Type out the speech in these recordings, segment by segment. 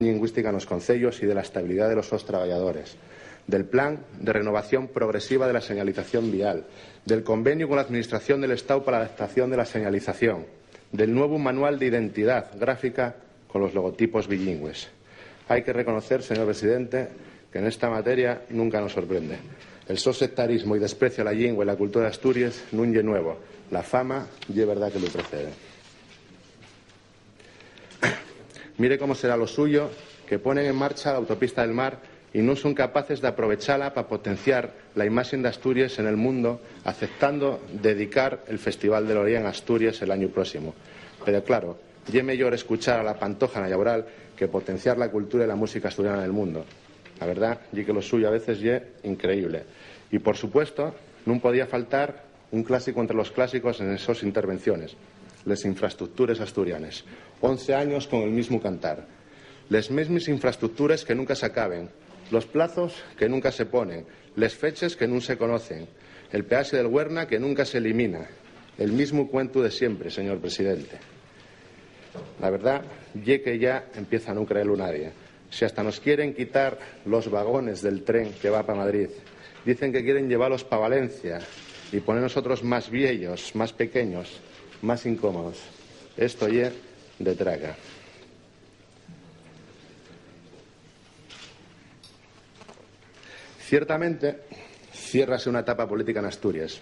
lingüística nos concellos y de la estabilidad de los seus traballadores, del plan de renovación progresiva de la señalización vial, del convenio con la Administración del Estado para la adaptación de la señalización, del nuevo manual de identidad gráfica con los logotipos bilingües. Hay que reconocer, señor presidente, que en esta materia nunca nos sorprende. El so sectarismo y desprecio a la lengua y la cultura de Asturias non lle nuevo. La fama lle verdad que lo precede. Mire cómo será lo suyo que ponen en marcha la autopista del mar y no son capaces de aprovecharla para potenciar la imagen de Asturias en el mundo, aceptando dedicar el Festival de Loría en Asturias el año próximo. Pero claro, lle mellor escuchar a la Pantoja na Llaural que potenciar la cultura y la música asturiana en el mundo. La verdad, y que lo suyo a veces lle increíble. Y por supuesto, non podía faltar un clásico entre los clásicos en esas intervenciones, les infraestructures asturianes. 11 años con el mismo cantar. Les mesmes infraestructures que nunca se acaben, los plazos que nunca se ponen, les fechas que nunca se conocen, el peaxe del Huerna que nunca se elimina. El mismo cuento de siempre, señor presidente. La verdad, ye que ya empieza a no creerlo nadie. Si hasta nos quieren quitar los vagones del tren que va para Madrid, dicen que quieren llevarlos para Valencia y poner nosotros más viejos, más pequeños, más incómodos. Esto ye de traga. Ciertamente, ciérrase una etapa política en Asturias.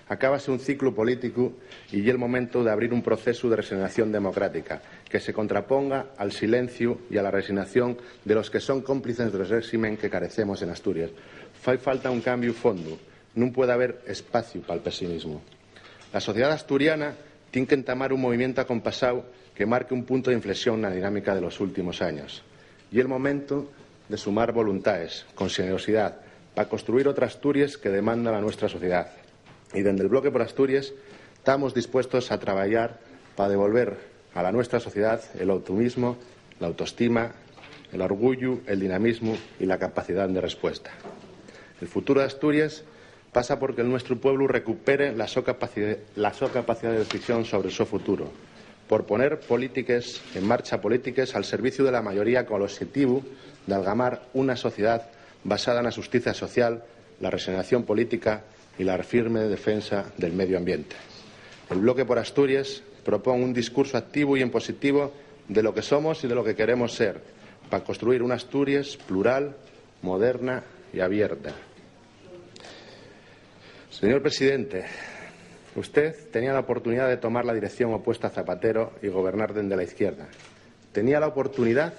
Acábase un ciclo político y el momento de abrir un proceso de regeneración democrática que se contraponga al silencio y a la resignación de los que son cómplices del régimen que carecemos en Asturias. Fai falta un cambio fondo. Non puede haber espacio para el pesimismo. La sociedad asturiana tiene que entamar un movimiento acompasado que marque un punto de inflexión en la dinámica de los últimos años. Y el momento de sumar voluntades, con generosidad, para construir otra Asturias que demanda a nuestra sociedad. Y desde el Bloque por Asturias estamos dispuestos a trabajar para devolver a la nuestra sociedad el optimismo, la autoestima, el orgullo, el dinamismo y la capacidad de respuesta. El futuro de Asturias pasa porque nuestro pueblo recupere la su capacidad de decisión sobre su futuro, por poner políticas en marcha políticas al servicio de la mayoría con el objetivo de algamar una sociedad basada en la justicia social, la regeneración política y la firme defensa del medio ambiente. El Bloque por Asturias propone un discurso activo y en positivo de lo que somos y de lo que queremos ser, para construir una Asturias plural, moderna y abierta. Señor presidente, usted tenía la oportunidad de tomar la dirección opuesta a Zapatero y gobernar desde la izquierda. Tenía la oportunidad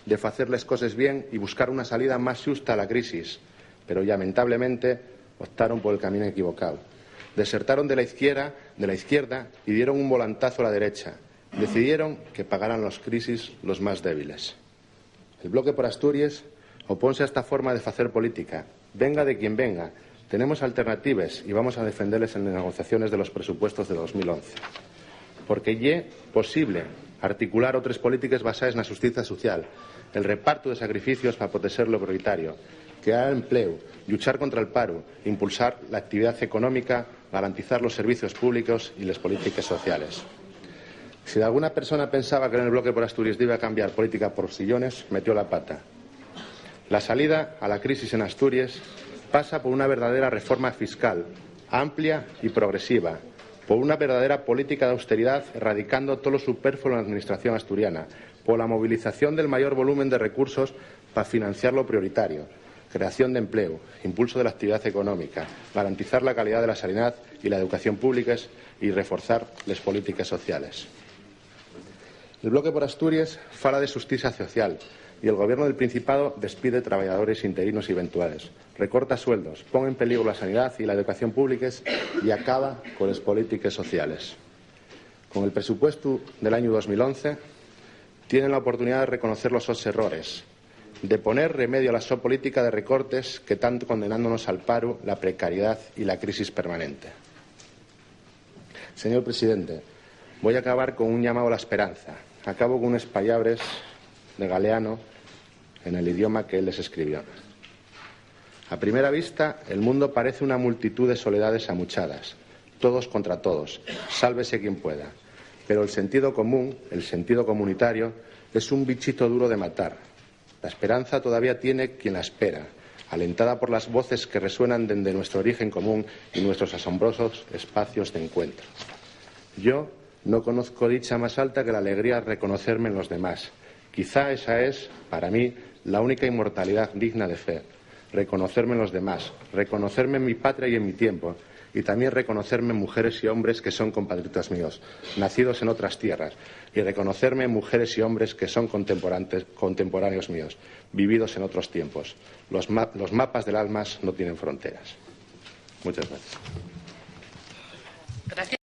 de hacer las cosas bien y buscar una salida más justa a la crisis, pero lamentablemente optaron por el camino equivocado. Desertaron de la izquierda y dieron un volantazo a la derecha. Decidieron que pagaran las crisis los más débiles. El Bloque por Asturias opónse a esta forma de hacer política. Venga de quien venga. Tenemos alternativas y vamos a defenderles en las negociaciones de los presupuestos de 2011. Porque é posible articular otras políticas basadas en la justicia social, el reparto de sacrificios para proteger lo prioritario, crear empleo, luchar contra el paro, impulsar la actividad económica, garantizar los servicios públicos y las políticas sociales. Si alguna persona pensaba que en el Bloque por Asturias iba a cambiar política por sillones, metió la pata. La salida a la crisis en Asturias pasa por una verdadera reforma fiscal, amplia y progresiva, por una verdadera política de austeridad, erradicando todo lo superfluo en la administración asturiana, por la movilización del mayor volumen de recursos para financiar lo prioritario, creación de empleo, impulso de la actividad económica, garantizar la calidad de la sanidad y la educación públicas y reforzar las políticas sociales. El Bloque por Asturias fala de justicia social y el Gobierno del Principado despide trabajadores interinos y eventuales, recorta sueldos, pone en peligro la sanidad y la educación públicas y acaba con las políticas sociales. Con el presupuesto del año 2011 tienen la oportunidad de reconocer los sus errores, de poner remedio a la política de recortes que están condenándonos al paro, la precariedad y la crisis permanente. Señor presidente, voy a acabar con un llamado a la esperanza. Acabo con unas palabras de Galeano en el idioma que él les escribió. A primera vista, el mundo parece una multitud de soledades amuchadas, todos contra todos, sálvese quien pueda. Pero el sentido común, el sentido comunitario, es un bichito duro de matar. La esperanza todavía tiene quien la espera, alentada por las voces que resuenan desde nuestro origen común y nuestros asombrosos espacios de encuentro. Yo no conozco dicha más alta que la alegría de reconocerme en los demás. Quizá esa es, para mí, la única inmortalidad digna de fe. Reconocerme en los demás, reconocerme en mi patria y en mi tiempo, y también reconocerme en mujeres y hombres que son compatriotas míos, nacidos en otras tierras, y reconocerme en mujeres y hombres que son contemporáneos míos, vividos en otros tiempos. Los mapas del alma no tienen fronteras. Muchas gracias.